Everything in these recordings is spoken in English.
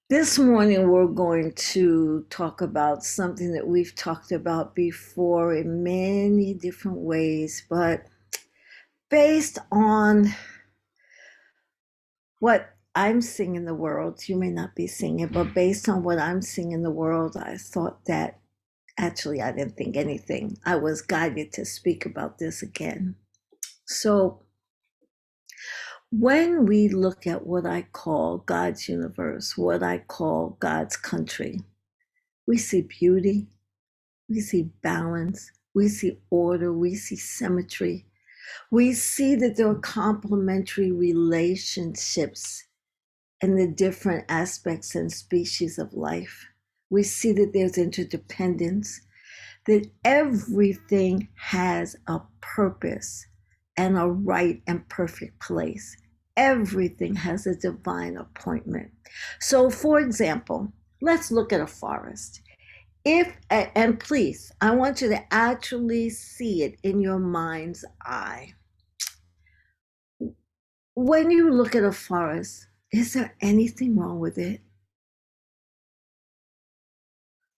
This morning, we're going to talk about something that we've talked about before in many different ways, but based on what I'm seeing in the world, you may not be seeing it, but based on what I'm seeing in the world, I thought that actually I didn't think anything. I was guided to speak about this again. So, when we look at what I call God's universe, what I call God's country, we see beauty, we see balance, we see order, we see symmetry. We see that there are complementary relationships in the different aspects and species of life. We see that there's interdependence, that everything has a purpose and a right and perfect place. Everything has a divine appointment. So, for example, let's look at a forest. And please, I want you to actually see it in your mind's eye. When you look at a forest, is there anything wrong with it?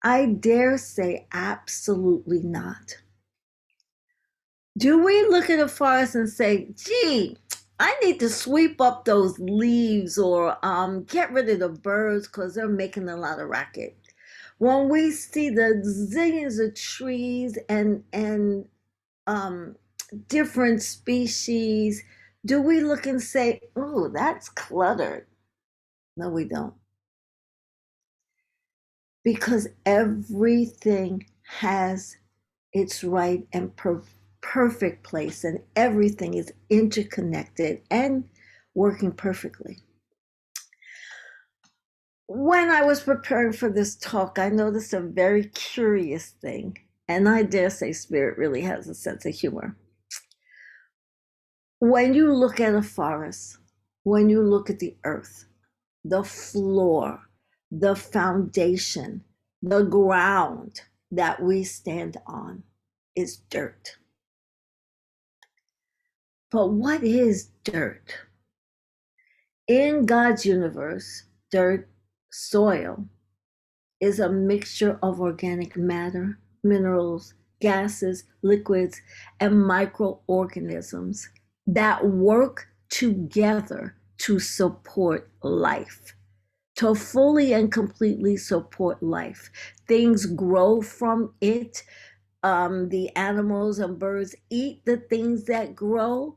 I dare say absolutely not. Do we look at a forest and say, gee, I need to sweep up those leaves or get rid of the birds because they're making a lot of racket? When we see the zillions of trees and um, different species, do we look and say, oh, that's cluttered? No, we don't. Because everything has its right and perfect place, and everything is interconnected and working perfectly. When I was preparing for this talk, I noticed a very curious thing, and I dare say Spirit really has a sense of humor. When you look at a forest, when you look at the earth, the floor, the foundation, the ground that we stand on is dirt. But what is dirt? In God's universe, dirt, soil, is a mixture of organic matter, minerals, gases, liquids, and microorganisms that work together to support life, to fully and completely support life. Things grow from it. The animals and birds eat the things that grow.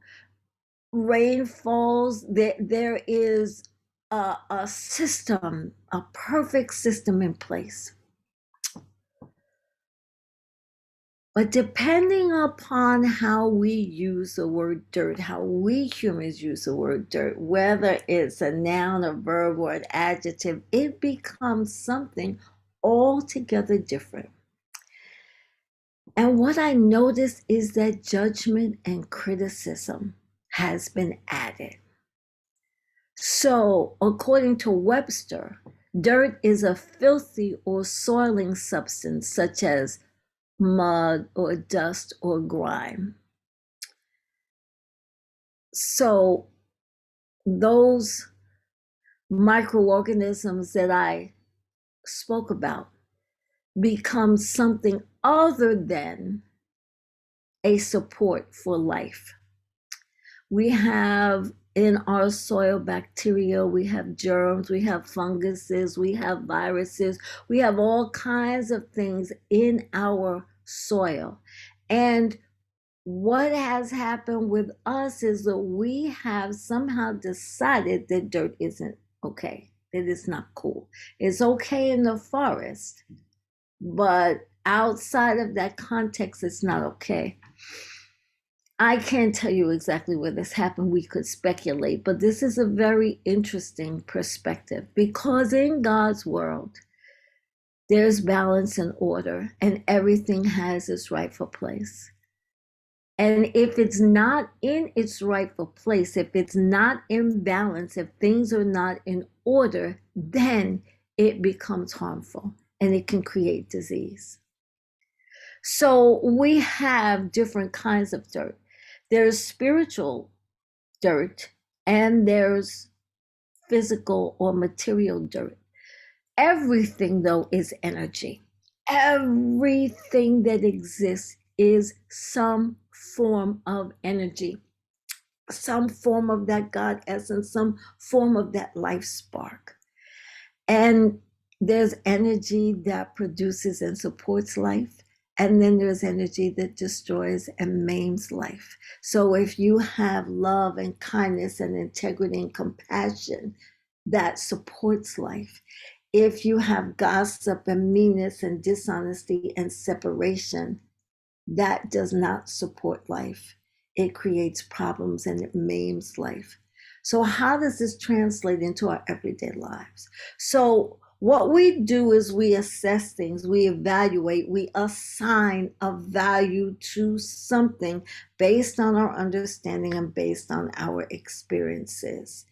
Rain falls. There is a system, a perfect system in place. But depending upon how we use the word dirt, how we humans use the word dirt, whether it's a noun, a verb, or an adjective, it becomes something altogether different. And what I notice is that judgment and criticism has been added. So, according to Webster, dirt is a filthy or soiling substance such as mud or dust or grime. So, those microorganisms that I spoke about become something other than a support for life. We have in our soil bacteria, we have germs, we have funguses, we have viruses, we have all kinds of things in our soil. And what has happened with us is that we have somehow decided that dirt isn't okay, that it's not cool. It's okay in the forest, but outside of that context, it's not okay. I can't tell you exactly where this happened. We could speculate, but this is a very interesting perspective because in God's world, there's balance and order, and everything has its rightful place. And if it's not in its rightful place, if it's not in balance, if things are not in order, then it becomes harmful and it can create disease. So we have different kinds of dirt. There's spiritual dirt and there's physical or material dirt. Everything, though, is energy. Everything that exists is some form of energy, some form of that God essence, some form of that life spark. And there's energy that produces and supports life. And then there's energy that destroys and maims life. So if you have love and kindness and integrity and compassion, that supports life. If you have gossip and meanness and dishonesty and separation, that does not support life. It creates problems and it maims life. So, how does this translate into our everyday lives? So, what we do is we assess things, we evaluate, we assign a value to something based on our understanding and based on our experiences.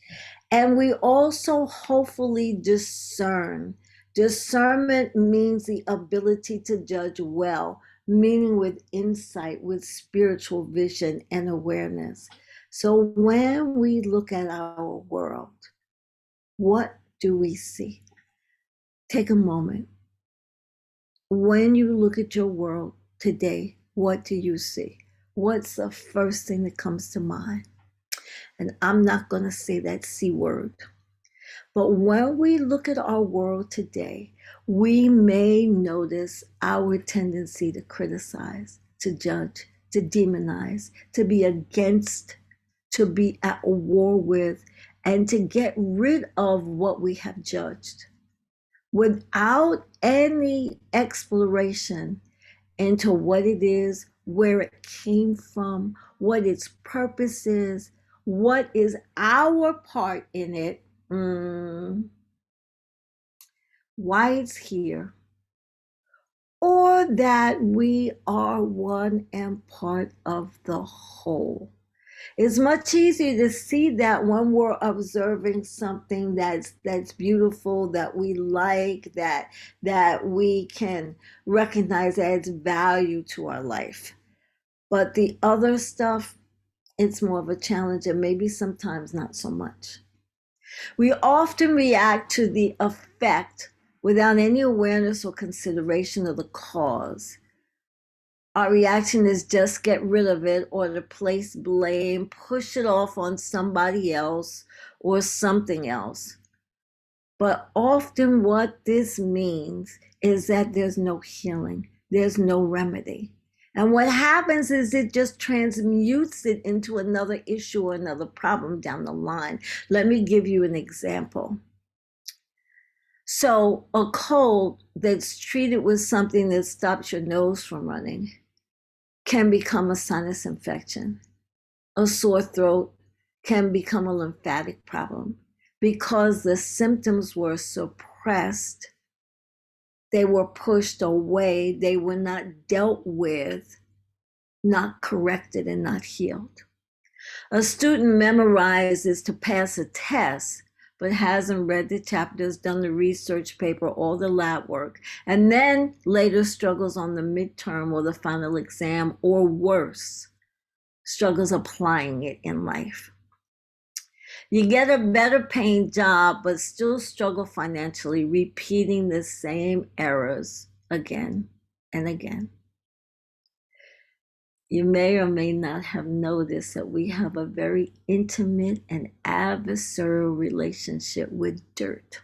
And we also hopefully discern. Discernment means the ability to judge well, meaning with insight, with spiritual vision and awareness. So when we look at our world, what do we see? Take a moment. When you look at your world today, what do you see? What's the first thing that comes to mind? And I'm not going to say that C word. But when we look at our world today, we may notice our tendency to criticize, to judge, to demonize, to be against, to be at war with, and to get rid of what we have judged without any exploration into what it is, where it came from, what its purpose is, what is our part in it, why it's here, or that we are one and part of the whole. It's much easier to see that when we're observing something that's beautiful, that we like, that we can recognize adds value to our life. But the other stuff, it's more of a challenge and maybe sometimes not so much. We often react to the effect without any awareness or consideration of the cause. Our reaction is just get rid of it or to place blame, push it off on somebody else or something else. But often what this means is that there's no healing, there's no remedy. And what happens is it just transmutes it into another issue or another problem down the line. Let me give you an example. So a cold that's treated with something that stops your nose from running can become a sinus infection. A sore throat can become a lymphatic problem because the symptoms were suppressed. They were pushed away. They were not dealt with, not corrected, and not healed. A student memorizes to pass a test, but hasn't read the chapters, done the research paper, all the lab work, and then later struggles on the midterm or the final exam, or worse, struggles applying it in life. You get a better paying job, but still struggle financially, repeating the same errors again and again. You may or may not have noticed that we have a very intimate and adversarial relationship with dirt.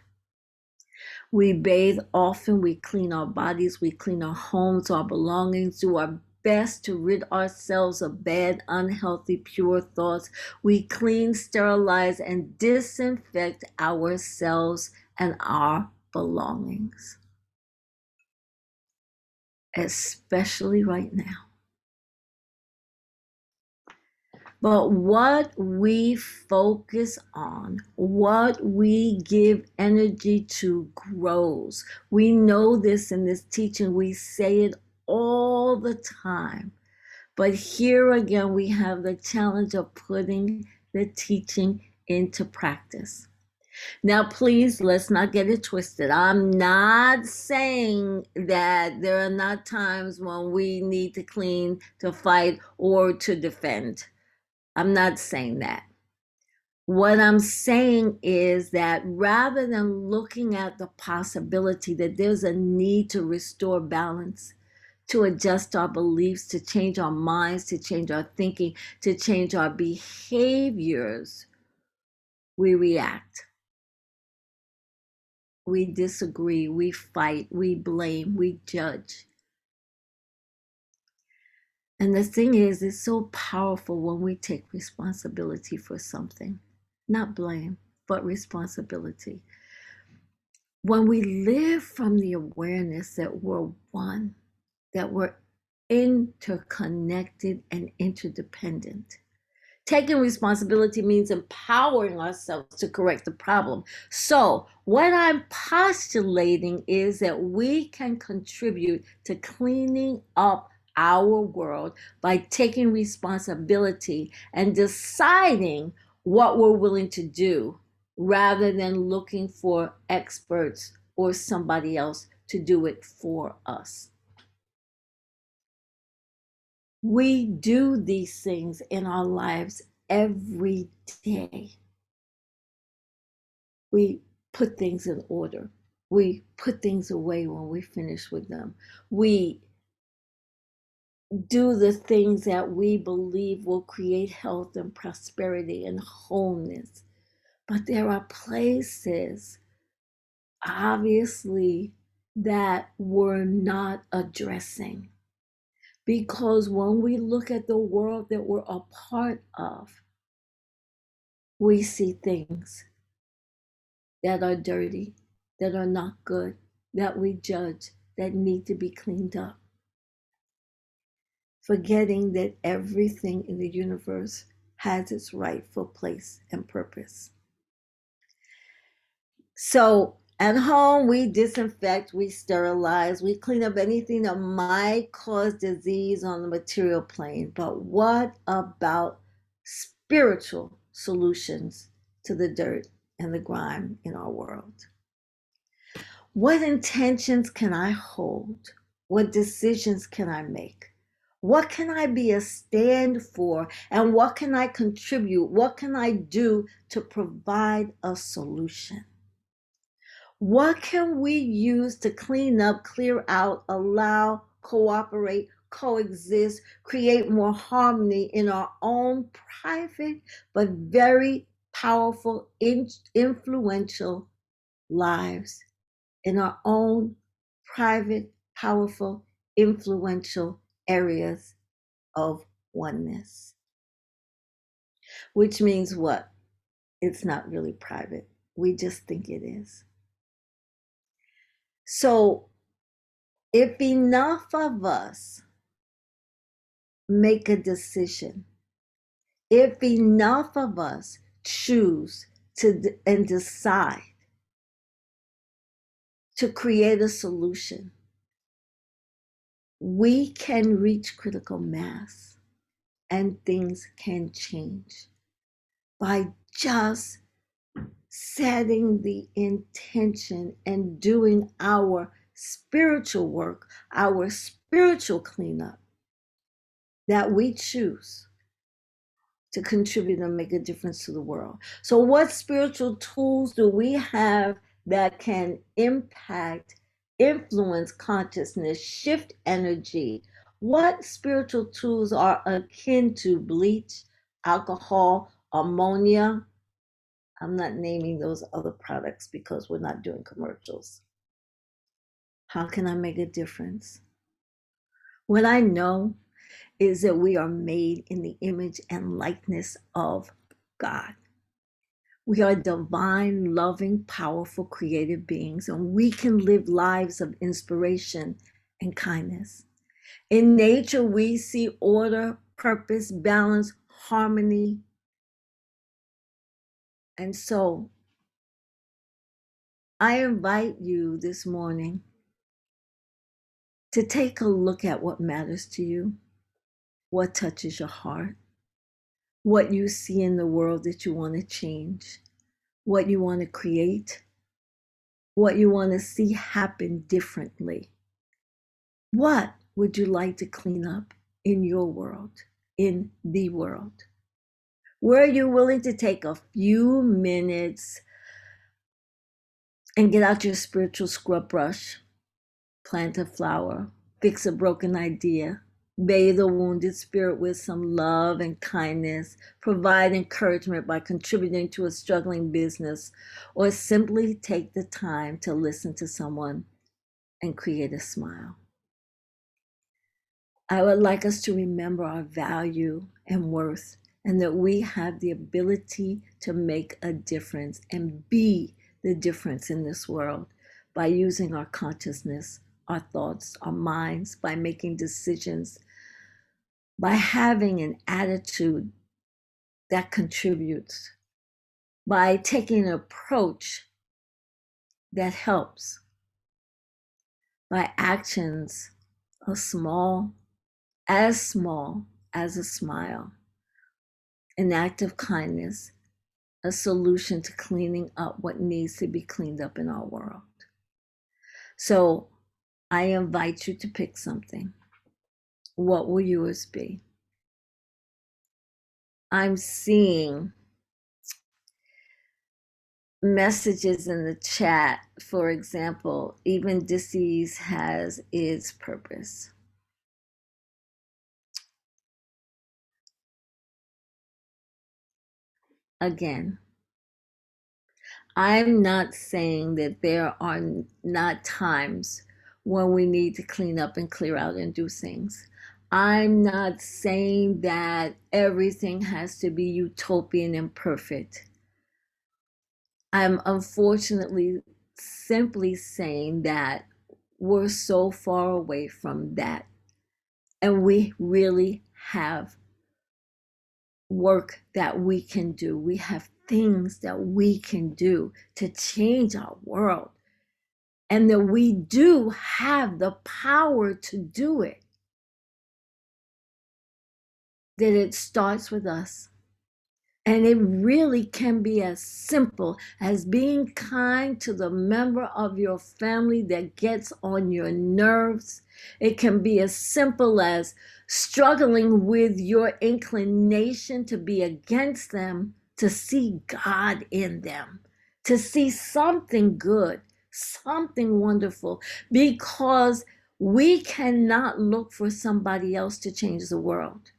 We bathe often, we clean our bodies, we clean our homes, our belongings, do our best to rid ourselves of bad, unhealthy, pure thoughts. We clean, sterilize, and disinfect ourselves and our belongings, especially right now. But what we focus on, what we give energy to grows. We know this in this teaching. We say it all the time. But here again, we have the challenge of putting the teaching into practice. Now, please, let's not get it twisted. I'm not saying that there are not times when we need to clean, to fight, or to defend. I'm not saying that. What I'm saying is that rather than looking at the possibility that there's a need to restore balance, to adjust our beliefs, to change our minds, to change our thinking, to change our behaviors, we react. We disagree, we fight, we blame, we judge. And the thing is, it's so powerful when we take responsibility for something, not blame, but responsibility. When we live from the awareness that we're one, that we're interconnected and interdependent. Taking responsibility means empowering ourselves to correct the problem. So, what I'm postulating is that we can contribute to cleaning up our world by taking responsibility and deciding what we're willing to do rather than looking for experts or somebody else to do it for us. We do these things in our lives every day. We put things in order. We put things away when we finish with them. We do the things that we believe will create health and prosperity and wholeness. But there are places, obviously, that we're not addressing. Because when we look at the world that we're a part of, we see things that are dirty, that are not good, that we judge, that need to be cleaned up. Forgetting that everything in the universe has its rightful place and purpose. So at home, we disinfect, we sterilize, we clean up anything that might cause disease on the material plane. But what about spiritual solutions to the dirt and the grime in our world? What intentions can I hold? What decisions can I make? What can I be a stand for? And what can I contribute? What can I do to provide a solution? What can we use to clean up, clear out, allow, cooperate, coexist, create more harmony in our own private but very powerful, influential lives, in our own private, powerful, influential areas of oneness? Which means what? It's not really private. We just think it is. So if enough of us make a decision, if enough of us choose to and decide to create a solution, we can reach critical mass and things can change by just setting the intention and doing our spiritual work, our spiritual cleanup that we choose to contribute and make a difference to the world. So, what spiritual tools do we have that can impact, influence consciousness, shift energy? What spiritual tools are akin to bleach, alcohol, ammonia? I'm not naming those other products because we're not doing commercials. How can I make a difference? What I know is that we are made in the image and likeness of God. We are divine, loving, powerful, creative beings, and we can live lives of inspiration and kindness. In nature, we see order, purpose, balance, harmony. And so I invite you this morning to take a look at what matters to you, what touches your heart, what you see in the world that you want to change, what you want to create, what you want to see happen differently. What would you like to clean up in your world, in the world? Were you willing to take a few minutes and get out your spiritual scrub brush, plant a flower, fix a broken idea, bathe a wounded spirit with some love and kindness, provide encouragement by contributing to a struggling business, or simply take the time to listen to someone and create a smile? I would like us to remember our value and worth, and that we have the ability to make a difference and be the difference in this world by using our consciousness, our thoughts, our minds, by making decisions, by having an attitude that contributes, by taking an approach that helps, by actions small as a smile, an act of kindness, a solution to cleaning up what needs to be cleaned up in our world. So I invite you to pick something. What will yours be? I'm seeing messages in the chat. For example, even disease has its purpose. Again, I'm not saying that there are not times when we need to clean up and clear out and do things. I'm not saying that everything has to be utopian and perfect. I'm unfortunately simply saying that we're so far away from that, and we really have work that we can do. We have things that we can do to change our world, and that we do have the power to do it. That it starts with us. And it really can be as simple as being kind to the member of your family that gets on your nerves. It can be as simple as struggling with your inclination to be against them, to see God in them, to see something good, something wonderful, because we cannot look for somebody else to change the world.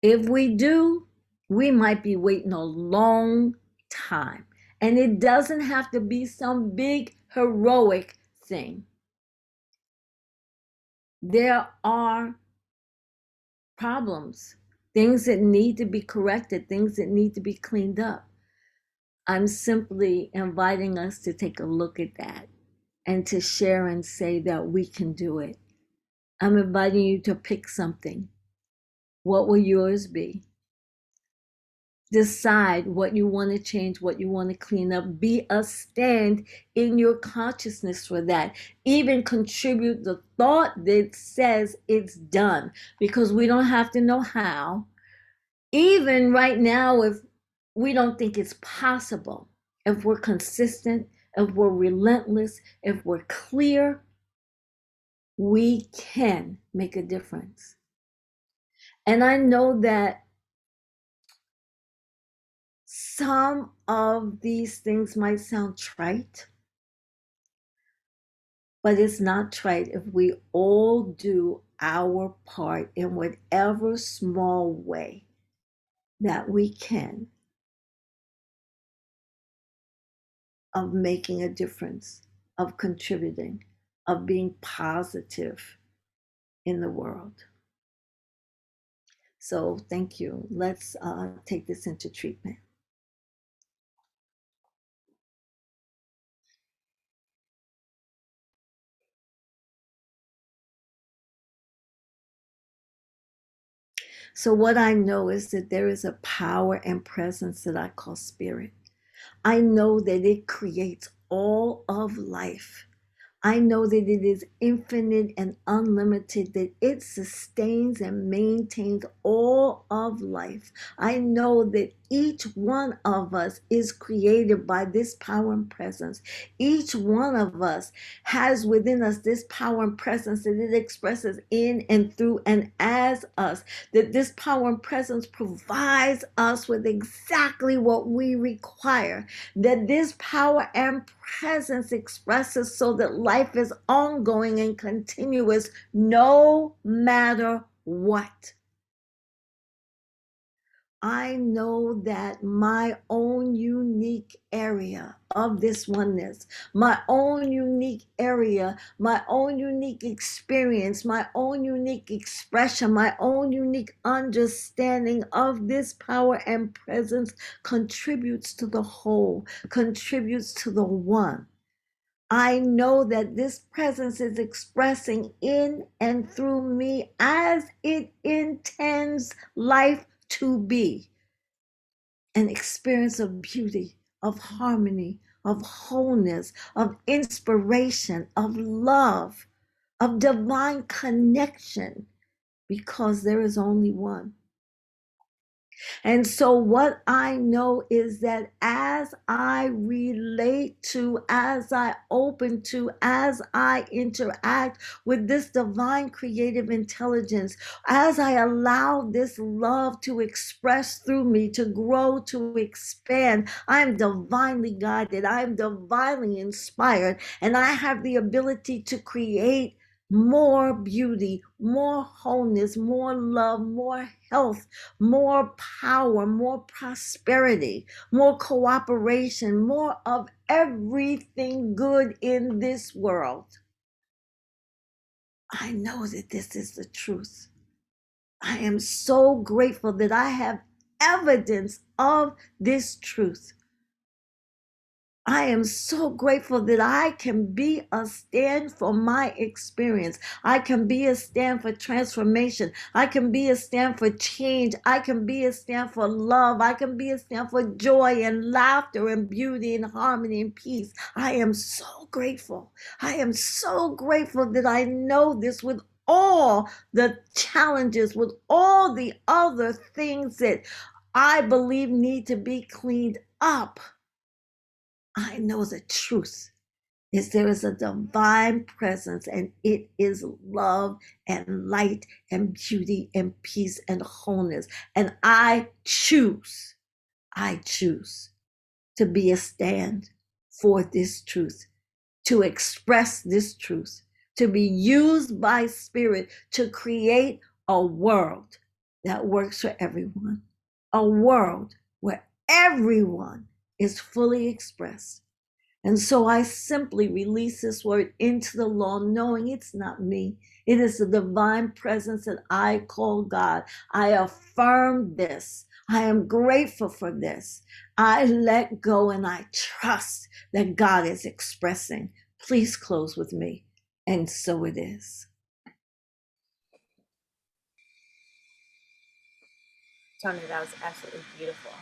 If we do, we might be waiting a long time. And it doesn't have to be some big heroic thing. There are problems, things that need to be corrected, things that need to be cleaned up. I'm simply inviting us to take a look at that and to share and say that we can do it. I'm inviting you to pick something. What will yours be? Decide what you want to change, what you want to clean up. Be a stand in your consciousness for that. Even contribute the thought that says it's done, because we don't have to know how. Even right now, if we don't think it's possible, if we're consistent, if we're relentless, if we're clear, we can make a difference. And I know that some of these things might sound trite, but it's not trite if we all do our part in whatever small way that we can of making a difference, of contributing, of being positive in the world. So thank you. Let's take this into treatment. So what I know is that there is a power and presence that I call spirit. I know that it creates all of life. I know that it is infinite and unlimited, that it sustains and maintains all of life. I know that each one of us is created by this power and presence. Each one of us has within us this power and presence that it expresses in and through and as us. That this power and presence provides us with exactly what we require. That this power and presence expresses so that life is ongoing and continuous no matter what. I know that my own unique area of this oneness, my own unique area, my own unique experience, my own unique expression, my own unique understanding of this power and presence contributes to the whole, contributes to the one. I know that this presence is expressing in and through me as it intends life to be an experience of beauty, of harmony, of wholeness, of inspiration, of love, of divine connection, because there is only one. And so, what I know is that as I relate to, as I open to, as I interact with this divine creative intelligence, as I allow this love to express through me, to grow, to expand, I am divinely guided, I am divinely inspired, and I have the ability to create more beauty, more wholeness, more love, more health, more power, more prosperity, more cooperation, more of everything good in this world. I know that this is the truth. I am so grateful that I have evidence of this truth. I am so grateful that I can be a stand for my experience. I can be a stand for transformation. I can be a stand for change. I can be a stand for love. I can be a stand for joy and laughter and beauty and harmony and peace. I am so grateful. I am so grateful that I know this with all the challenges, with all the other things that I believe need to be cleaned up. I know the truth is there is a divine presence, and it is love and light and beauty and peace and wholeness. And I choose to be a stand for this truth, to express this truth, to be used by Spirit to create a world that works for everyone, a world where everyone is fully expressed. And so I simply release this word into the law, knowing it's not me. It is the divine presence that I call God. I affirm this. I am grateful for this. I let go and I trust that God is expressing. Please close with me. And so it is. Tony, that was absolutely beautiful.